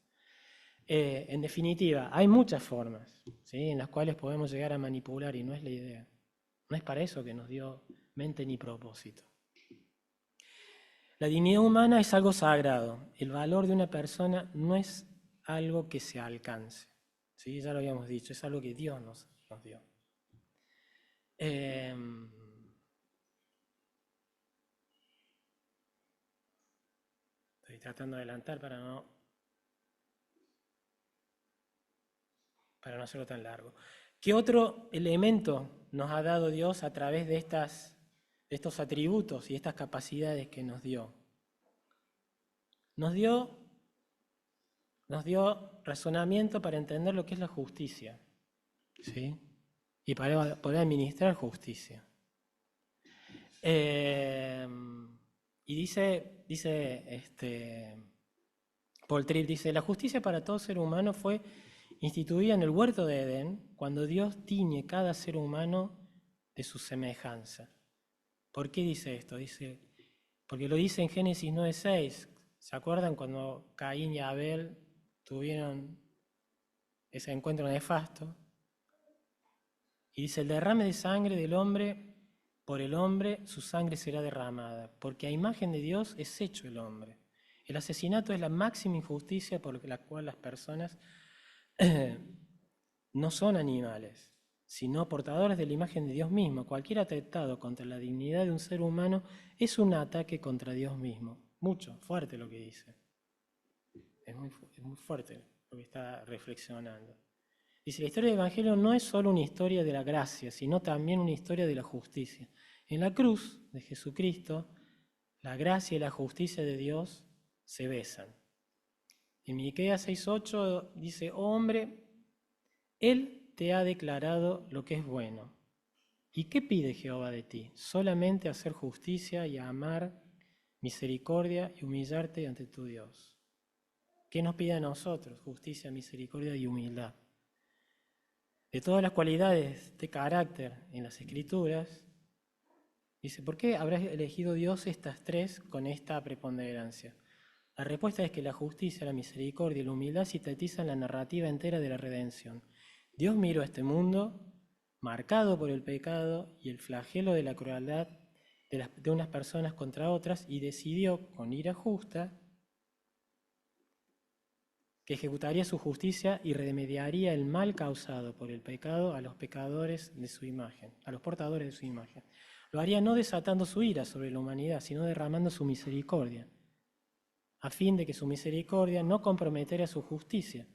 En definitiva, hay muchas formas, ¿sí?, en las cuales podemos llegar a manipular, y no es la idea. No es para eso que nos dio mente ni propósito. La dignidad humana es algo sagrado. El valor de una persona no es algo que se alcance, ¿sí? Ya lo habíamos dicho, es algo que Dios nos dio. Estoy tratando de adelantar para no hacerlo tan largo. ¿Qué otro elemento nos ha dado Dios a través de estos atributos y estas capacidades que nos dio? Nos dio razonamiento para entender lo que es la justicia, ¿sí?, y para poder administrar justicia. Y dice Paul Tripp, dice, la justicia para todo ser humano fue instituida en el huerto de Edén, cuando Dios tiñe cada ser humano de su semejanza. ¿Por qué dice esto? Dice, porque lo dice en Génesis 9:6. ¿Se acuerdan cuando Caín y Abel tuvieron ese encuentro nefasto? Y dice, el derrame de sangre del hombre, por el hombre su sangre será derramada, porque a imagen de Dios es hecho el hombre. El asesinato es la máxima injusticia por la cual las personas no son animales, sino portadores de la imagen de Dios mismo. Cualquier atentado contra la dignidad de un ser humano es un ataque contra Dios mismo. Mucho, fuerte lo que dice. Es muy fuerte lo que está reflexionando. Dice, la historia del Evangelio no es solo una historia de la gracia, sino también una historia de la justicia. En la cruz de Jesucristo, la gracia y la justicia de Dios se besan. En Miqueas 6:8 dice: oh hombre, Él te ha declarado lo que es bueno. ¿Y qué pide Jehová de ti? Solamente hacer justicia y amar misericordia y humillarte ante tu Dios. ¿Qué nos pide a nosotros? Justicia, misericordia y humildad. De todas las cualidades de carácter en las Escrituras, dice, ¿por qué habrá elegido Dios estas tres con esta preponderancia? La respuesta es que la justicia, la misericordia y la humildad sintetizan la narrativa entera de la redención. Dios miró a este mundo marcado por el pecado y el flagelo de la crueldad de unas personas contra otras y decidió, con ira justa, que ejecutaría su justicia y remediaría el mal causado por el pecado a los pecadores de su imagen, a los portadores de su imagen. Lo haría no desatando su ira sobre la humanidad, sino derramando su misericordia, a fin de que su misericordia no comprometiera su justicia.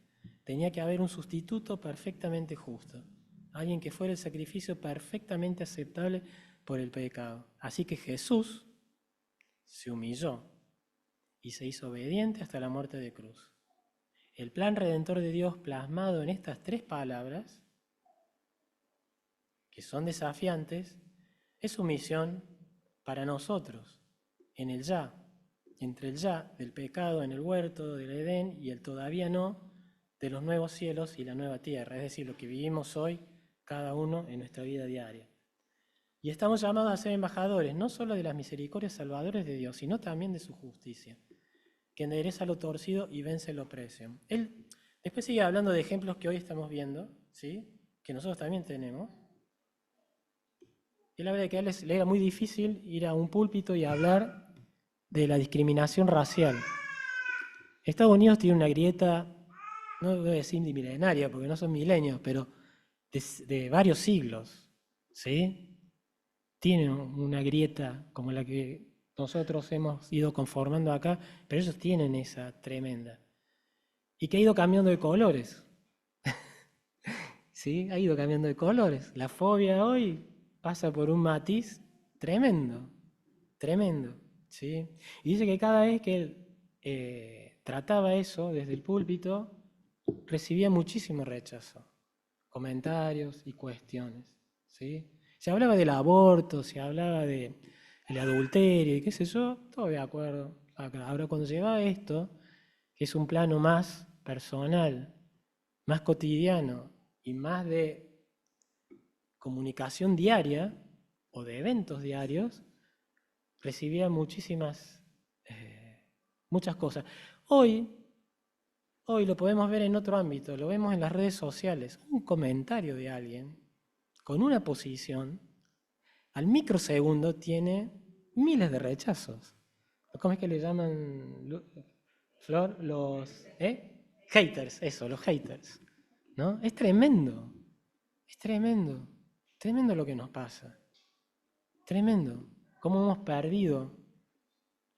Tenía que haber un sustituto perfectamente justo, alguien que fuera el sacrificio perfectamente aceptable por el pecado. Así que Jesús se humilló y se hizo obediente hasta la muerte de cruz. El plan redentor de Dios plasmado en estas tres palabras, que son desafiantes, es su misión para nosotros, en el ya, entre el ya del pecado en el huerto del Edén y el todavía no de los nuevos cielos y la nueva tierra, es decir, lo que vivimos hoy cada uno en nuestra vida diaria. Y estamos llamados a ser embajadores, no solo de las misericordias salvadoras de Dios, sino también de su justicia, que endereza lo torcido y vence lo opresión. Él después sigue hablando de ejemplos que hoy estamos viendo, ¿sí? Que nosotros también tenemos. Y la verdad es que a él le era muy difícil ir a un púlpito y hablar de la discriminación racial. Estados Unidos tiene una grieta, no voy a decir milenaria porque no son milenios, pero de varios siglos, ¿sí? Tienen una grieta como la que nosotros hemos ido conformando acá, pero ellos tienen esa tremenda. Y que ha ido cambiando de colores. ¿Sí? Ha ido cambiando de colores. La fobia hoy pasa por un matiz tremendo, tremendo. ¿Sí? Y dice que cada vez que él trataba eso desde el púlpito, recibía muchísimo rechazo, comentarios y cuestiones. ¿Sí? Se hablaba del aborto, se hablaba del adulterio y qué sé yo, todo de acuerdo. Ahora cuando llega esto, que es un plano más personal, más cotidiano y más de comunicación diaria o de eventos diarios, recibía muchas cosas. Hoy lo podemos ver en otro ámbito, lo vemos en las redes sociales. Un comentario de alguien con una posición, al microsegundo tiene miles de rechazos. ¿Cómo es que le llaman, Flor? Los haters, eso, los haters. ¿No? Es tremendo lo que nos pasa. Tremendo. Cómo hemos perdido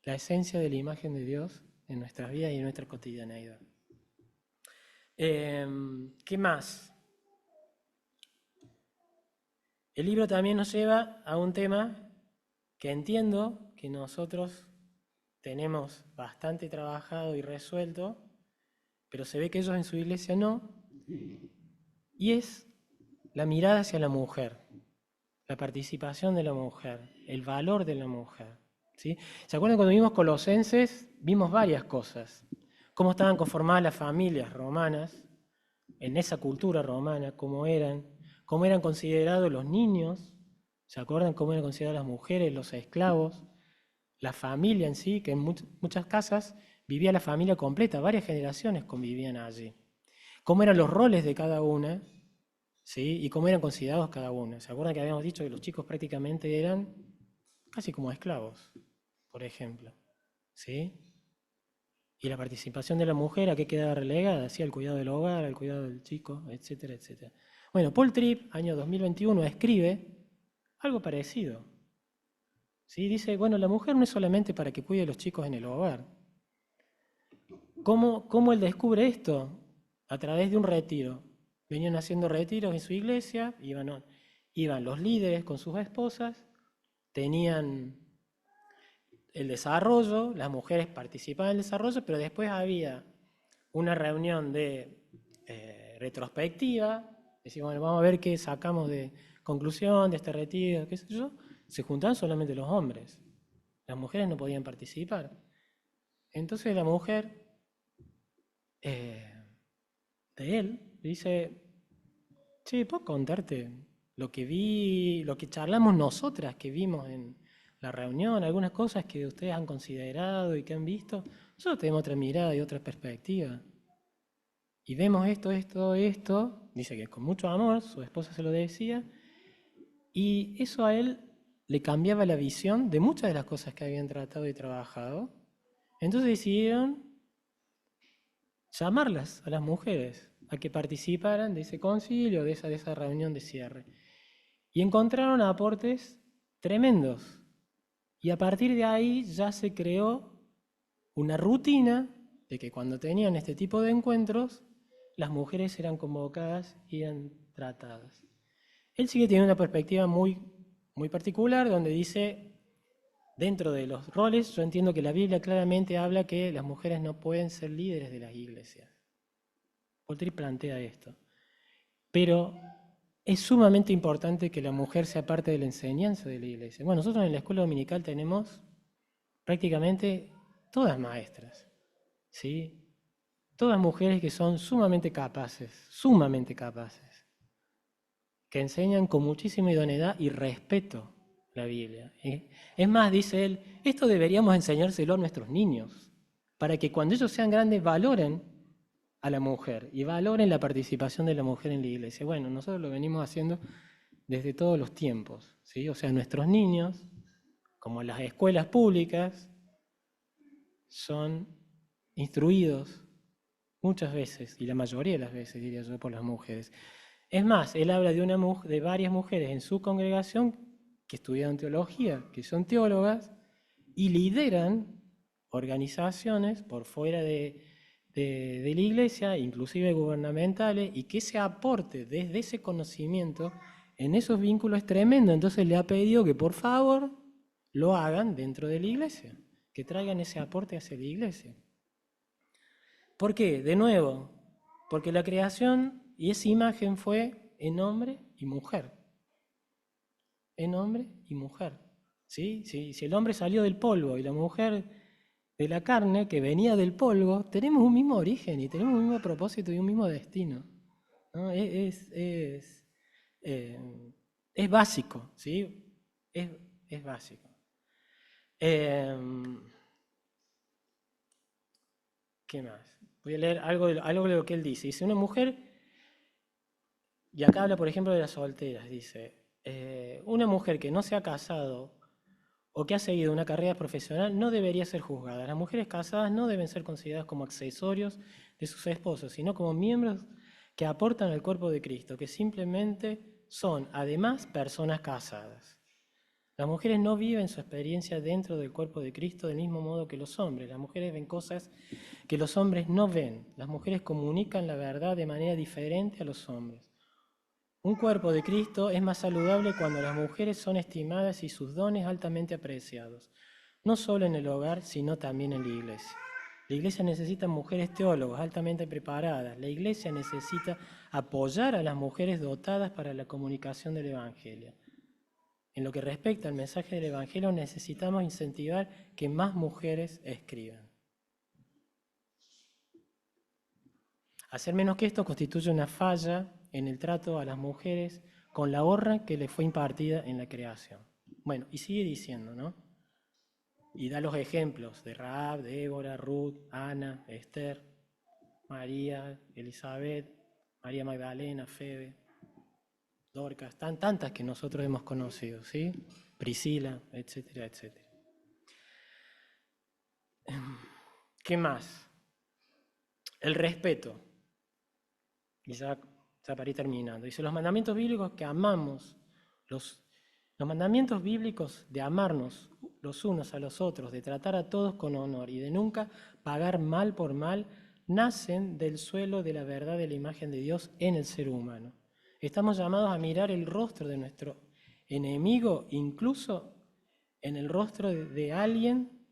la esencia de la imagen de Dios en nuestras vidas y en nuestra cotidianeidad. ¿Qué más? El libro también nos lleva a un tema que entiendo que nosotros tenemos bastante trabajado y resuelto, pero se ve que ellos en su iglesia no, y es la mirada hacia la mujer, la participación de la mujer, el valor de la mujer. ¿Sí? ¿Se acuerdan cuando vimos Colosenses? Vimos varias cosas. Cómo estaban conformadas las familias romanas, en esa cultura romana, cómo eran considerados los niños, ¿se acuerdan cómo eran consideradas las mujeres, los esclavos? La familia en sí, que en muchas casas vivía la familia completa, varias generaciones convivían allí. Cómo eran los roles de cada una, ¿sí? Y cómo eran considerados cada uno. ¿Se acuerdan que habíamos dicho que los chicos prácticamente eran casi como esclavos, por ejemplo? ¿Sí? Y la participación de la mujer, ¿a qué quedaba relegada? ¿Sí? Al cuidado del hogar, al cuidado del chico, etcétera, etcétera. Bueno, Paul Tripp, año 2021, escribe algo parecido. ¿Sí? Dice, bueno, la mujer no es solamente para que cuide a los chicos en el hogar. ¿Cómo él descubre esto? A través de un retiro. Venían haciendo retiros en su iglesia, iban los líderes con sus esposas, tenían el desarrollo, las mujeres participaban en el desarrollo, pero después había una reunión de retrospectiva, decíamos, bueno, vamos a ver qué sacamos de conclusión de este retiro, qué sé yo, se juntaban solamente los hombres, las mujeres no podían participar. Entonces la mujer de él dice, che, ¿puedo contarte lo que vi, lo que charlamos nosotras, que vimos en la reunión, algunas cosas que ustedes han considerado y que han visto? Nosotros tenemos otra mirada y otra perspectiva. Y vemos esto, dice que con mucho amor, su esposa se lo decía, y eso a él le cambiaba la visión de muchas de las cosas que habían tratado y trabajado. Entonces decidieron llamarlas a las mujeres a que participaran de ese concilio, de esa reunión de cierre. Y encontraron aportes tremendos. Y a partir de ahí ya se creó una rutina de que cuando tenían este tipo de encuentros, las mujeres eran convocadas y eran tratadas. Él sigue teniendo una perspectiva muy, muy particular, donde dice, dentro de los roles, yo entiendo que la Biblia claramente habla que las mujeres no pueden ser líderes de las iglesias. Voltaire plantea esto. Pero es sumamente importante que la mujer sea parte de la enseñanza de la iglesia. Bueno, nosotros en la escuela dominical tenemos prácticamente todas maestras, ¿sí? Todas mujeres que son sumamente capaces, que enseñan con muchísima idoneidad y respeto la Biblia. Es más, dice él, esto deberíamos enseñárselo a nuestros niños, para que cuando ellos sean grandes valoren a la mujer y valoren la participación de la mujer en la iglesia. Bueno, nosotros lo venimos haciendo desde todos los tiempos, ¿sí? O sea, nuestros niños, como las escuelas públicas, son instruidos muchas veces, y la mayoría de las veces, diría yo, por las mujeres. Es más, él habla de varias mujeres en su congregación que estudian teología, que son teólogas, y lideran organizaciones por fuera de la iglesia, inclusive gubernamentales, y que ese aporte desde ese conocimiento en esos vínculos es tremendo. Entonces le ha pedido que por favor lo hagan dentro de la iglesia, que traigan ese aporte hacia la iglesia. ¿Por qué? De nuevo, porque la creación y esa imagen fue en hombre y mujer. En hombre y mujer. ¿Sí? Si el hombre salió del polvo y la mujer de la carne, que venía del polvo, tenemos un mismo origen y tenemos un mismo propósito y un mismo destino, ¿no? Es básico, ¿sí? Es básico. ¿Qué más? Voy a leer algo de lo que él dice. Dice, una mujer, y acá habla por ejemplo de las solteras, dice, una mujer que no se ha casado o que ha seguido una carrera profesional no debería ser juzgada. Las mujeres casadas no deben ser consideradas como accesorios de sus esposos, sino como miembros que aportan al cuerpo de Cristo, que simplemente son además personas casadas. Las mujeres no viven su experiencia dentro del cuerpo de Cristo del mismo modo que los hombres. Las mujeres ven cosas que los hombres no ven. Las mujeres comunican la verdad de manera diferente a los hombres. Un cuerpo de Cristo es más saludable cuando las mujeres son estimadas y sus dones altamente apreciados, no solo en el hogar, sino también en la iglesia. La iglesia necesita mujeres teólogos altamente preparadas. La iglesia necesita apoyar a las mujeres dotadas para la comunicación del Evangelio. En lo que respecta al mensaje del Evangelio, necesitamos incentivar que más mujeres escriban. Hacer menos que esto constituye una falla en el trato a las mujeres con la honra que les fue impartida en la creación. Bueno, y sigue diciendo, ¿no? Y da los ejemplos de Rahab, Débora, Ruth, Ana, Esther, María, Elizabeth, María Magdalena, Febe, Dorcas, tantas que nosotros hemos conocido, ¿sí? Priscila, etcétera, etcétera. ¿Qué más? El respeto. Y ya para ir terminando. Dice, los mandamientos bíblicos que amamos, los mandamientos bíblicos de amarnos los unos a los otros, de tratar a todos con honor y de nunca pagar mal por mal, nacen del suelo de la verdad de la imagen de Dios en el ser humano. Estamos llamados a mirar el rostro de nuestro enemigo incluso en el rostro de alguien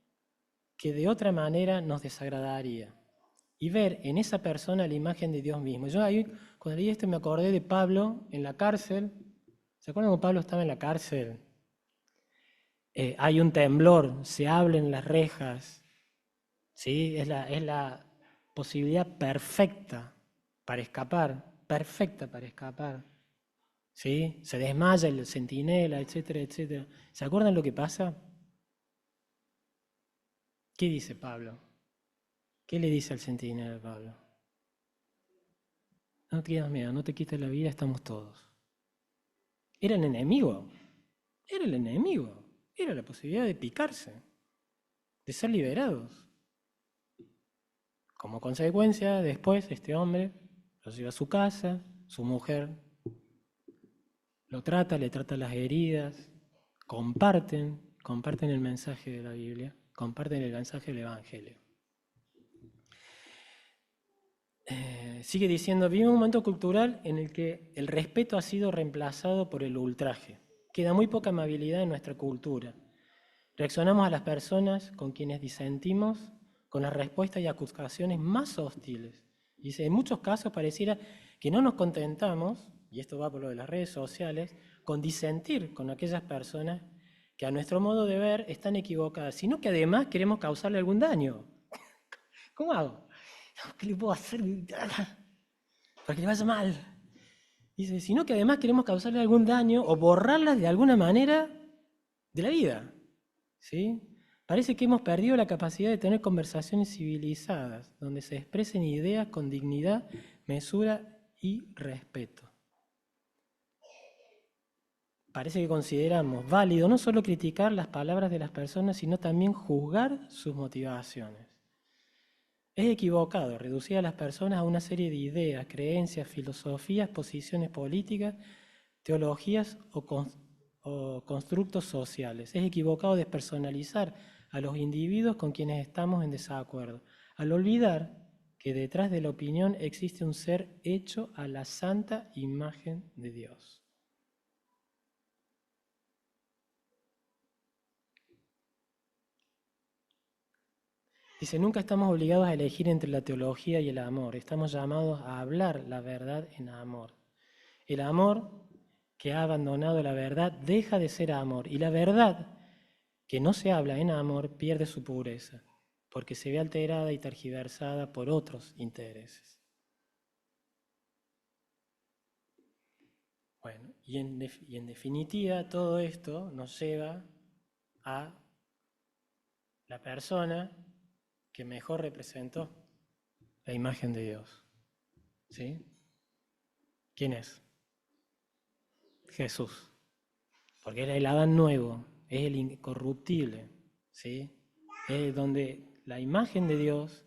que de otra manera nos desagradaría. Y ver en esa persona la imagen de Dios mismo. Yo ahí, cuando leí esto, me acordé de Pablo en la cárcel. ¿Se acuerdan cuando Pablo estaba en la cárcel? Hay un temblor, se abren las rejas, ¿sí? Es la posibilidad perfecta para escapar, ¿sí? Se desmaya el centinela, etcétera, etcétera. ¿Se acuerdan lo que pasa? ¿Qué dice Pablo? ¿Qué le dice al centinela Pablo? No tengas miedo, no te quites la vida, estamos todos. Era el enemigo, era la posibilidad de picarse, de ser liberados. Como consecuencia, después este hombre lo lleva a su casa, su mujer lo trata, le trata las heridas, comparten el mensaje de la Biblia, comparten el mensaje del Evangelio. Sigue diciendo, vive un momento cultural en el que el respeto ha sido reemplazado por el ultraje. Queda muy poca amabilidad en nuestra cultura. Reaccionamos a las personas con quienes disentimos con las respuestas y acusaciones más hostiles. Dice, en muchos casos pareciera que no nos contentamos, y esto va por lo de las redes sociales, con disentir con aquellas personas que a nuestro modo de ver están equivocadas, sino que además queremos causarle algún daño. ¿Cómo hago? ¿Qué le puedo hacer para que le vaya mal? Dice, sino que además queremos causarle algún daño o borrarlas de alguna manera de la vida. ¿Sí? Parece que hemos perdido la capacidad de tener conversaciones civilizadas, donde se expresen ideas con dignidad, mesura y respeto. Parece que consideramos válido no solo criticar las palabras de las personas, sino también juzgar sus motivaciones. Es equivocado reducir a las personas a una serie de ideas, creencias, filosofías, posiciones políticas, teologías o constructos sociales. Es equivocado despersonalizar a los individuos con quienes estamos en desacuerdo, al olvidar que detrás de la opinión existe un ser hecho a la santa imagen de Dios. Dice, nunca estamos obligados a elegir entre la teología y el amor, estamos llamados a hablar la verdad en amor. El amor que ha abandonado la verdad deja de ser amor, y la verdad que no se habla en amor pierde su pureza, porque se ve alterada y tergiversada por otros intereses. Bueno, y en definitiva todo esto nos lleva a la persona que mejor representó la imagen de Dios. ¿Sí? ¿Quién es? Jesús. Porque es el Adán nuevo, es el incorruptible, ¿sí? Es donde la imagen de Dios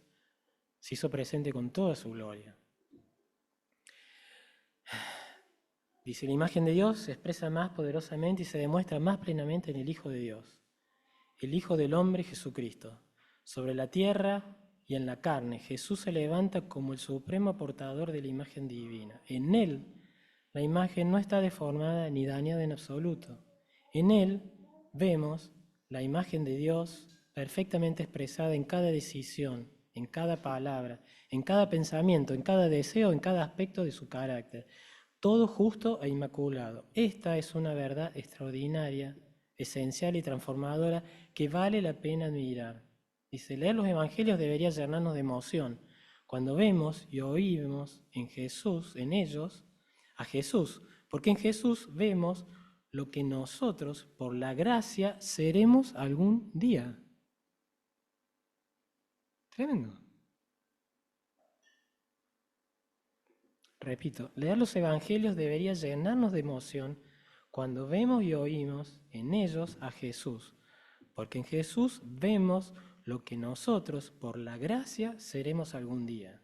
se hizo presente con toda su gloria. Dice, la imagen de Dios se expresa más poderosamente y se demuestra más plenamente en el Hijo de Dios, el Hijo del hombre Jesucristo. Sobre la tierra y en la carne, Jesús se levanta como el supremo portador de la imagen divina. En Él, la imagen no está deformada ni dañada en absoluto. En Él vemos la imagen de Dios perfectamente expresada en cada decisión, en cada palabra, en cada pensamiento, en cada deseo, en cada aspecto de su carácter. Todo justo e inmaculado. Esta es una verdad extraordinaria, esencial y transformadora que vale la pena admirar. Dice, leer los evangelios debería llenarnos de emoción. Cuando vemos y oímos en Jesús, en ellos, a Jesús, porque en Jesús vemos lo que nosotros, por la gracia, seremos algún día. Tremendo. Repito, leer los evangelios debería llenarnos de emoción cuando vemos y oímos en ellos a Jesús, porque en Jesús vemos lo que nosotros, por la gracia, seremos algún día.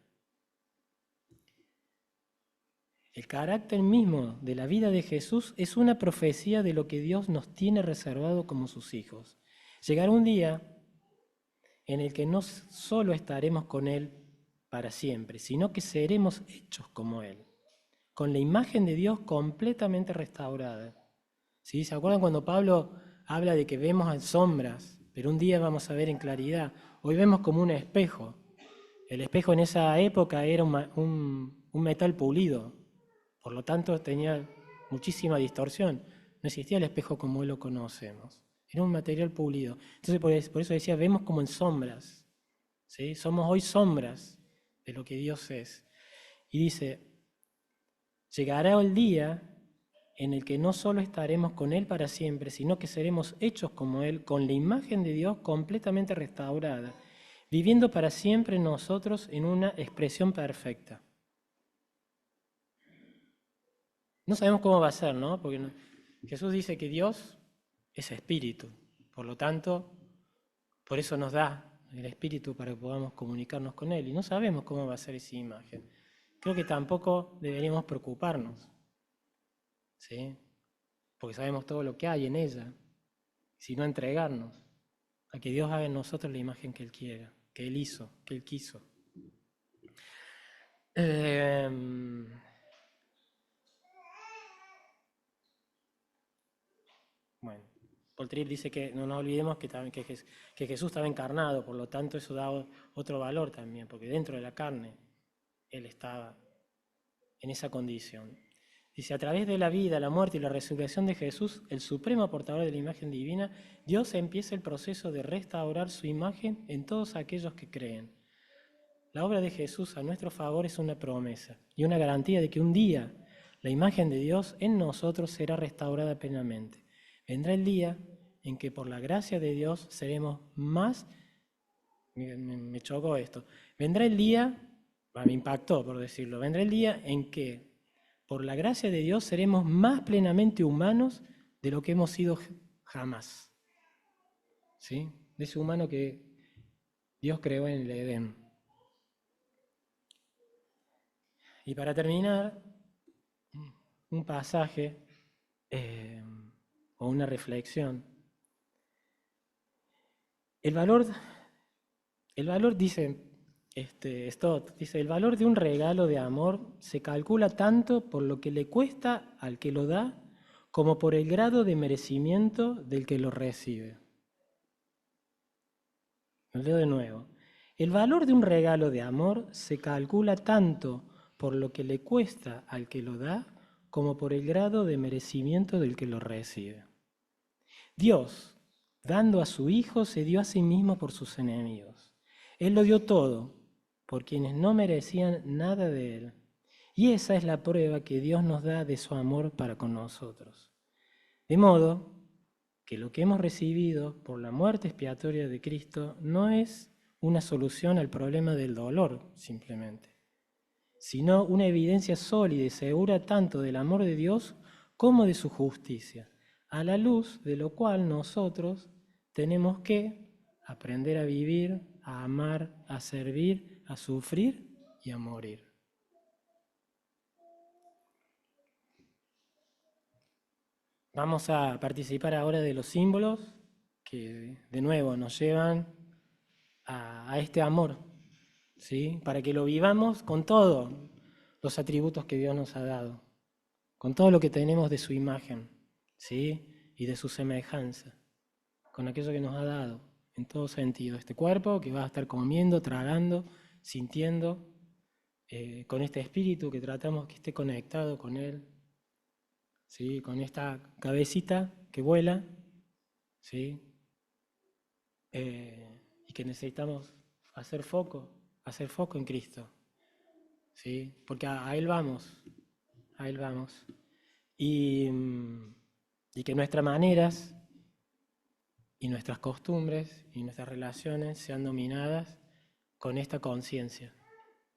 El carácter mismo de la vida de Jesús es una profecía de lo que Dios nos tiene reservado como sus hijos. Llegará un día en el que no solo estaremos con Él para siempre, sino que seremos hechos como Él, con la imagen de Dios completamente restaurada. ¿Sí? ¿Se acuerdan cuando Pablo habla de que vemos en sombras, pero un día vamos a ver en claridad. Hoy vemos como un espejo. El espejo en esa época era un metal pulido, por lo tanto tenía muchísima distorsión. No existía el espejo como hoy lo conocemos. Era un material pulido. Entonces por eso decía, vemos como en sombras. ¿Sí? Somos hoy sombras de lo que Dios es. Y dice, llegará el día en el que no solo estaremos con Él para siempre, sino que seremos hechos como Él, con la imagen de Dios completamente restaurada, viviendo para siempre nosotros en una expresión perfecta. No sabemos cómo va a ser, ¿no? Porque Jesús dice que Dios es espíritu, por lo tanto, por eso nos da el espíritu para que podamos comunicarnos con Él, y no sabemos cómo va a ser esa imagen. Creo que tampoco deberíamos preocuparnos, ¿sí? Porque sabemos todo lo que hay en ella, sino entregarnos a que Dios haga en nosotros la imagen que Él quiera, que Él hizo, que Él quiso. Bueno, Paul Tripp dice que no nos olvidemos que Jesús estaba encarnado, por lo tanto eso da otro valor también, porque dentro de la carne Él estaba en esa condición. Dice, a través de la vida, la muerte y la resurrección de Jesús, el supremo portador de la imagen divina, Dios empieza el proceso de restaurar su imagen en todos aquellos que creen. La obra de Jesús a nuestro favor es una promesa y una garantía de que un día la imagen de Dios en nosotros será restaurada plenamente. Vendrá el día en que por la gracia de Dios seremos más... Me chocó esto. Vendrá el día, me impactó por decirlo, vendrá el día en que por la gracia de Dios seremos más plenamente humanos de lo que hemos sido jamás. ¿Sí? De ese humano que Dios creó en el Edén. Y para terminar, un pasaje o una reflexión. El valor dice, Stott, dice, el valor de un regalo de amor se calcula tanto por lo que le cuesta al que lo da como por el grado de merecimiento del que lo recibe. Lo leo de nuevo. El valor de un regalo de amor se calcula tanto por lo que le cuesta al que lo da como por el grado de merecimiento del que lo recibe. Dios, dando a su Hijo, se dio a sí mismo por sus enemigos. Él lo dio todo por quienes no merecían nada de Él. Y esa es la prueba que Dios nos da de su amor para con nosotros. De modo que lo que hemos recibido por la muerte expiatoria de Cristo no es una solución al problema del dolor, simplemente, sino una evidencia sólida y segura tanto del amor de Dios como de su justicia, a la luz de lo cual nosotros tenemos que aprender a vivir, a amar, a servir, a sufrir y a morir. Vamos a participar ahora de los símbolos que de nuevo nos llevan a este amor, ¿sí? Para que lo vivamos con todos los atributos que Dios nos ha dado, con todo lo que tenemos de su imagen, ¿sí? Y de su semejanza, con aquello que nos ha dado en todo sentido. Este cuerpo que va a estar comiendo, tragando, sintiendo, con este espíritu que tratamos que esté conectado con Él, ¿sí? Con esta cabecita que vuela, ¿sí? Y que necesitamos hacer foco en Cristo, ¿sí? Porque a Él vamos, a Él vamos. Y que nuestras maneras y nuestras costumbres y nuestras relaciones sean dominadas con esta conciencia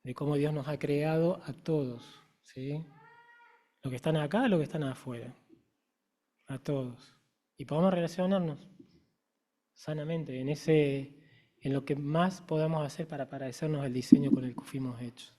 de cómo Dios nos ha creado a todos, ¿sí? Los que están acá, los que están afuera, a todos. Y podamos relacionarnos sanamente en lo que más podamos hacer para parecernos al diseño con el que fuimos hechos.